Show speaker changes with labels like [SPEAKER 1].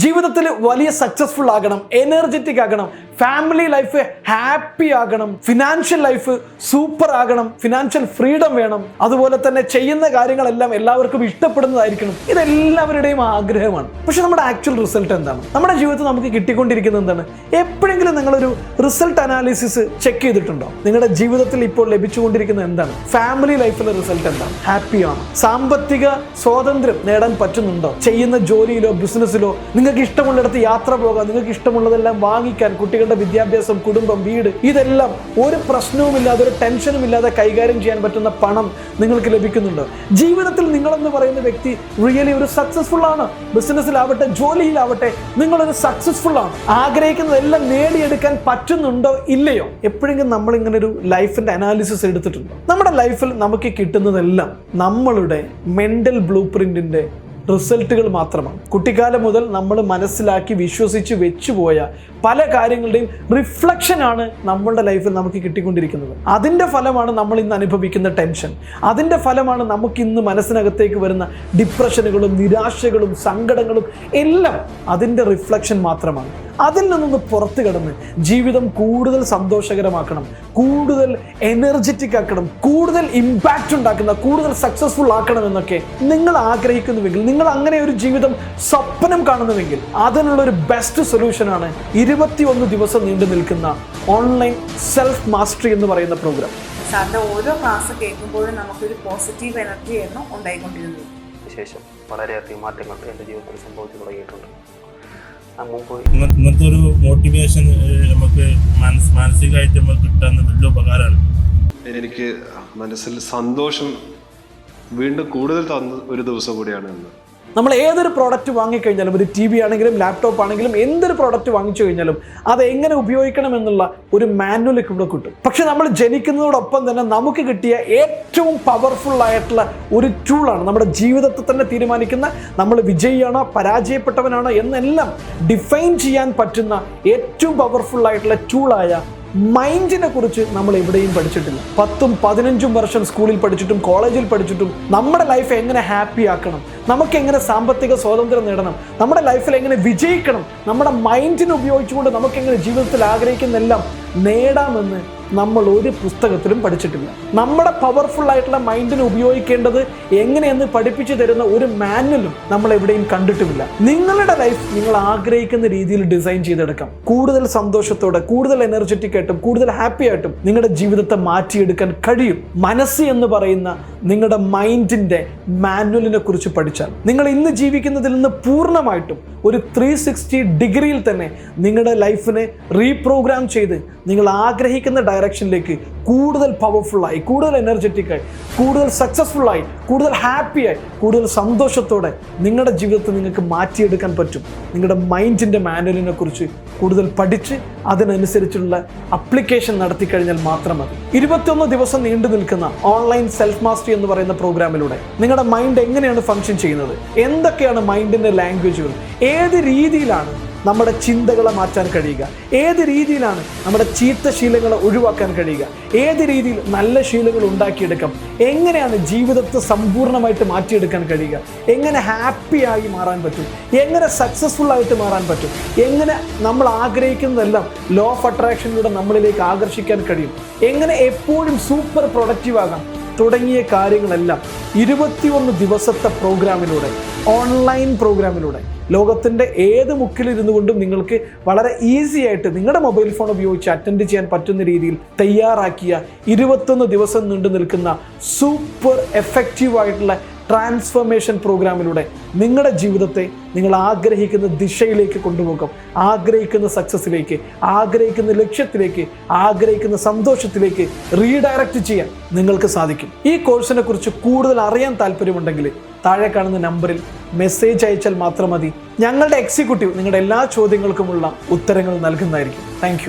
[SPEAKER 1] ജീവിതത്തിൽ വലിയ സക്സസ്ഫുൾ ആകണം, എനർജറ്റിക് ആകണം, ഫാമിലി ലൈഫ് ഹാപ്പി ആകണം, ഫിനാൻഷ്യൽ ലൈഫ് സൂപ്പർ ആകണം, ഫിനാൻഷ്യൽ ഫ്രീഡം വേണം, അതുപോലെ തന്നെ ചെയ്യുന്ന കാര്യങ്ങളെല്ലാം എല്ലാവർക്കും ഇഷ്ടപ്പെടുന്നതായിരിക്കണം. ഇതെല്ലാവരുടെയും ആഗ്രഹമാണ്. പക്ഷെ നമ്മുടെ ആക്ച്വൽ റിസൾട്ട് എന്താണ്? നമ്മുടെ ജീവിതത്തിൽ നമുക്ക് കിട്ടിക്കൊണ്ടിരിക്കുന്നത് എന്താണ്? എപ്പോഴെങ്കിലും നിങ്ങളൊരു റിസൾട്ട് അനാലിസിസ് ചെക്ക് ചെയ്തിട്ടുണ്ടോ? നിങ്ങളുടെ ജീവിതത്തിൽ ഇപ്പോൾ ലഭിച്ചുകൊണ്ടിരിക്കുന്നത് എന്താണ്? ഫാമിലി ലൈഫിലെ റിസൾട്ട് എന്താണ്? ഹാപ്പിയാണോ? സാമ്പത്തിക സ്വാതന്ത്ര്യം നേടാൻ പറ്റുന്നുണ്ടോ? ചെയ്യുന്ന ജോലിയിലോ ബിസിനസ്സിലോ നിങ്ങൾക്ക് ഇഷ്ടമുള്ളിടത്ത് യാത്ര പോകാൻ, നിങ്ങൾക്ക് ഇഷ്ടമുള്ളതെല്ലാം വാങ്ങിക്കാൻ, കുട്ടികളുടെ വിദ്യാഭ്യാസം, കുടുംബം, വീട്, ഇതെല്ലാം ഒരു പ്രശ്നവുമില്ലാതെ, ഒരു ടെൻഷനും ഇല്ലാതെ കൈകാര്യം ചെയ്യാൻ പറ്റുന്ന പണം നിങ്ങൾക്ക് ലഭിക്കുന്നുണ്ടോ? ജീവിതത്തിൽ നിങ്ങളെന്ന് പറയുന്ന വ്യക്തി റിയലി ഒരു സക്സസ്ഫുൾ ആണ്. ബിസിനസ്സിലാവട്ടെ, ജോലിയിലാവട്ടെ, നിങ്ങളൊരു സക്സസ്ഫുൾ ആണ്. ആഗ്രഹിക്കുന്നതെല്ലാം നേടിയെടുക്കാൻ പറ്റുന്നുണ്ടോ ഇല്ലയോ? എപ്പോഴെങ്കിലും നമ്മൾ ഇങ്ങനെ ഒരു ലൈഫിന്റെ അനാലിസിസ് എടുത്തിട്ടുണ്ടോ? നമ്മുടെ ലൈഫിൽ നമുക്ക് കിട്ടുന്നതെല്ലാം നമ്മളുടെ മെന്റൽ ബ്ലൂ പ്രിന്റിന്റെ റിസൾട്ടുകൾ മാത്രമാണ്. കുട്ടിക്കാലം മുതൽ നമ്മൾ മനസ്സിലാക്കി വിശ്വസിച്ച് വെച്ചുപോയ പല കാര്യങ്ങളുടെയും റിഫ്ലക്ഷനാണ് നമ്മളുടെ ലൈഫിൽ നമുക്ക് കിട്ടിക്കൊണ്ടിരിക്കുന്നത്. അതിൻ്റെ ഫലമാണ് നമ്മൾ ഇന്ന് അനുഭവിക്കുന്ന ടെൻഷൻ. അതിൻ്റെ ഫലമാണ് നമുക്കിന്ന് മനസ്സിനകത്തേക്ക് വരുന്ന ഡിപ്രഷനുകളും നിരാശകളും സങ്കടങ്ങളും എല്ലാം അതിൻ്റെ റിഫ്ലക്ഷൻ മാത്രമാണ്. അതിൽ നിന്നൊന്ന് പുറത്തു കടന്ന് ജീവിതം കൂടുതൽ സന്തോഷകരമാക്കണം, കൂടുതൽ എനർജറ്റിക് ആക്കണം, കൂടുതൽ ഇമ്പാക്റ്റ് ഉണ്ടാക്കുന്ന, കൂടുതൽ സക്സസ്ഫുൾ ആക്കണമെന്നൊക്കെ നിങ്ങൾ ആഗ്രഹിക്കുന്നുവെങ്കിൽ, നിങ്ങൾ അങ്ങനെ ഒരു ജീവിതം സ്വപ്നം കാണുന്നുവെങ്കിൽ, അതിനുള്ളൊരു ബെസ്റ്റ് സൊല്യൂഷനാണ് 21 ദിവസം നീണ്ടു നിൽക്കുന്ന ഓൺലൈൻ സെൽഫ് മാസ്റ്ററി എന്ന് പറയുന്ന പ്രോഗ്രാം.
[SPEAKER 2] സാറിന്റെ ഓരോ ക്ലാസ് കേൾക്കുമ്പോഴും നമുക്കൊരു പോസിറ്റീവ് എനർജിയായിരുന്നു ഉണ്ടായിക്കൊണ്ടിരുന്നത്.
[SPEAKER 3] ശേഷം വളരെയധികം മാറ്റങ്ങൾ എൻ്റെ ജീവിതത്തിൽ സംഭവിച്ചു തുടങ്ങിയിട്ടുണ്ട്.
[SPEAKER 4] ഇങ്ങനത്തെ ഒരു മോട്ടിവേഷൻ നമുക്ക് മാനസികമായിട്ട് നമുക്ക് കിട്ടാൻ വലിയ ഉപകാരമാണ്.
[SPEAKER 5] എനിക്ക് മനസ്സിൽ സന്തോഷം വീണ്ടും കൂടുതൽ തന്ന ഒരു ദിവസം കൂടിയാണ് ഇന്ന്.
[SPEAKER 1] നമ്മൾ ഏതൊരു പ്രോഡക്റ്റ് വാങ്ങിക്കഴിഞ്ഞാലും, ഒരു ടി വി ആണെങ്കിലും ലാപ്ടോപ്പ് ആണെങ്കിലും എന്തൊരു പ്രോഡക്റ്റ് വാങ്ങിച്ചു കഴിഞ്ഞാലും അത് എങ്ങനെ ഉപയോഗിക്കണം എന്നുള്ള ഒരു മാനുവൽ ഇവിടെ കിട്ടും. പക്ഷെ നമ്മൾ ജനിക്കുന്നതോടൊപ്പം തന്നെ നമുക്ക് കിട്ടിയ ഏറ്റവും പവർഫുൾ ആയിട്ടുള്ള ഒരു ടൂളാണ് നമ്മുടെ ജീവിതത്തെ തന്നെ തീരുമാനിക്കുന്ന, നമ്മൾ വിജയിയാണോ പരാജയപ്പെട്ടവനാണോ എന്നെല്ലാം ഡിഫൈൻ ചെയ്യാൻ പറ്റുന്ന ഏറ്റവും പവർഫുൾ ആയിട്ടുള്ള ടൂളായ മൈൻഡിനെ കുറിച്ച് നമ്മൾ എവിടെയും പഠിച്ചിട്ടില്ല. 10-15 വർഷം സ്കൂളിൽ പഠിച്ചിട്ടും കോളേജിൽ പഠിച്ചിട്ടും നമ്മുടെ ലൈഫ് എങ്ങനെ ഹാപ്പി ആക്കണം, നമുക്ക് എങ്ങനെ സാമ്പത്തിക സ്വാതന്ത്ര്യം നേടണം, നമ്മുടെ ലൈഫിൽ എങ്ങനെ വിജയിക്കണം, നമ്മുടെ മൈൻഡിനെ ഉപയോഗിച്ചുകൊണ്ട് നമുക്ക് എങ്ങനെ ജീവിതത്തിൽ ആഗ്രഹിക്കുന്നെല്ലാം നേടാമെന്ന് നമ്മൾ ഒരു പുസ്തകത്തിലും പഠിച്ചിട്ടില്ല. നമ്മുടെ പവർഫുൾ ആയിട്ടുള്ള മൈൻഡിനെ ഉപയോഗിക്കേണ്ടത് എങ്ങനെയെന്ന് പഠിപ്പിച്ചു തരുന്ന ഒരു മാനുവലും നമ്മൾ എവിടെയും കണ്ടിട്ടുമില്ല. നിങ്ങളുടെ ലൈഫ് നിങ്ങൾ ആഗ്രഹിക്കുന്ന രീതിയിൽ ഡിസൈൻ ചെയ്തെടുക്കാം. കൂടുതൽ സന്തോഷത്തോടെ, കൂടുതൽ എനർജറ്റിക് ആയിട്ടും, കൂടുതൽ ഹാപ്പി ആയിട്ടും നിങ്ങളുടെ ജീവിതത്തെ മാറ്റിയെടുക്കാൻ കഴിയും. മനസ്സ് എന്ന് പറയുന്ന നിങ്ങളുടെ മൈൻഡിന്റെ മാനുവലിനെ കുറിച്ച് പഠിച്ചാൽ നിങ്ങൾ ഇന്ന് ജീവിക്കുന്നതിൽ നിന്ന് പൂർണ്ണമായിട്ടും ഒരു 360 ഡിഗ്രിയിൽ തന്നെ നിങ്ങളുടെ ലൈഫിനെ റീപ്രോഗ്രാം ചെയ്ത് നിങ്ങൾ ആഗ്രഹിക്കുന്ന ഡയറക്ഷനിലേക്ക് കൂടുതൽ പവർഫുള്ളായി, കൂടുതൽ എനർജറ്റിക്കായി, കൂടുതൽ സക്സസ്ഫുള്ളായി, കൂടുതൽ ഹാപ്പിയായി, കൂടുതൽ സന്തോഷത്തോടെ നിങ്ങളുടെ ജീവിതത്തെ നിങ്ങൾക്ക് മാറ്റിയെടുക്കാൻ പറ്റും. നിങ്ങളുടെ മൈൻഡിൻ്റെ മാനുവലിനെ കുറിച്ച് കൂടുതൽ പഠിച്ച് അതിനനുസരിച്ചുള്ള അപ്ലിക്കേഷൻ നടത്തി കഴിഞ്ഞാൽ മാത്രം മതി. 21 ദിവസം നീണ്ടു നിൽക്കുന്ന ഓൺലൈൻ സെൽഫ് മാസ്റ്ററി എന്ന് പറയുന്ന പ്രോഗ്രാമിലൂടെ നിങ്ങളുടെ മൈൻഡ് എങ്ങനെയാണ് ഫങ്ഷൻ ചെയ്യുന്നത്, എന്തൊക്കെയാണ് മൈൻഡിൻ്റെ ലാംഗ്വേജുകൾ, ഏത് രീതിയിലാണ് നമ്മുടെ ചിന്തകളെ മാറ്റാൻ കഴിയുക, ഏത് രീതിയിലാണ് നമ്മുടെ ചീത്ത ശീലങ്ങളെ ഒഴിവാക്കാൻ കഴിയുക, ഏത് രീതിയിൽ നല്ല ശീലങ്ങൾ ഉണ്ടാക്കിയെടുക്കാം, എങ്ങനെയാണ് ജീവിതത്തെ സമ്പൂർണ്ണമായിട്ട് മാറ്റിയെടുക്കാൻ കഴിയുക, എങ്ങനെ ഹാപ്പിയായി മാറാൻ പറ്റും, എങ്ങനെ സക്സസ്ഫുൾ ആയിട്ട് മാറാൻ പറ്റും, എങ്ങനെ നമ്മൾ ആഗ്രഹിക്കുന്നതെല്ലാം ലോ ഓഫ് അട്രാക്ഷനിലൂടെ നമ്മളിലേക്ക് ആകർഷിക്കാൻ കഴിയും, എങ്ങനെ എപ്പോഴും സൂപ്പർ പ്രൊഡക്റ്റീവ് ആകാം തുടങ്ങിയ കാര്യങ്ങളെല്ലാം 21 ദിവസത്തെ പ്രോഗ്രാമിലൂടെ, ഓൺലൈൻ പ്രോഗ്രാമിലൂടെ ലോകത്തിൻ്റെ ഏത് മുക്കിലിരുന്നു കൊണ്ടും നിങ്ങൾക്ക് വളരെ ഈസി ആയിട്ട് നിങ്ങളുടെ മൊബൈൽ ഫോൺ ഉപയോഗിച്ച് അറ്റൻഡ് ചെയ്യാൻ പറ്റുന്ന രീതിയിൽ തയ്യാറാക്കിയ 21 ദിവസം നീണ്ടു നിൽക്കുന്ന സൂപ്പർ എഫക്റ്റീവായിട്ടുള്ള ട്രാൻസ്ഫോർമേഷൻ പ്രോഗ്രാമിലൂടെ നിങ്ങളുടെ ജീവിതത്തെ നിങ്ങൾ ആഗ്രഹിക്കുന്ന ദിശയിലേക്ക് കൊണ്ടുപോകാം. ആഗ്രഹിക്കുന്ന സക്സസ്സിലേക്ക്, ആഗ്രഹിക്കുന്ന ലക്ഷ്യത്തിലേക്ക്, ആഗ്രഹിക്കുന്ന സന്തോഷത്തിലേക്ക് റീഡയറക്റ്റ് ചെയ്യാൻ നിങ്ങൾക്ക് സാധിക്കും. ഈ കോഴ്സിനെ കുറിച്ച് കൂടുതൽ അറിയാൻ താല്പര്യമുണ്ടെങ്കിൽ താഴെ കാണുന്ന നമ്പറിൽ മെസ്സേജ് അയച്ചാൽ മാത്രം മതി. ഞങ്ങളുടെ എക്സിക്യൂട്ടീവ് നിങ്ങളുടെ എല്ലാ ചോദ്യങ്ങൾക്കുമുള്ള ഉത്തരങ്ങൾ നൽകുന്നതായിരിക്കും. താങ്ക്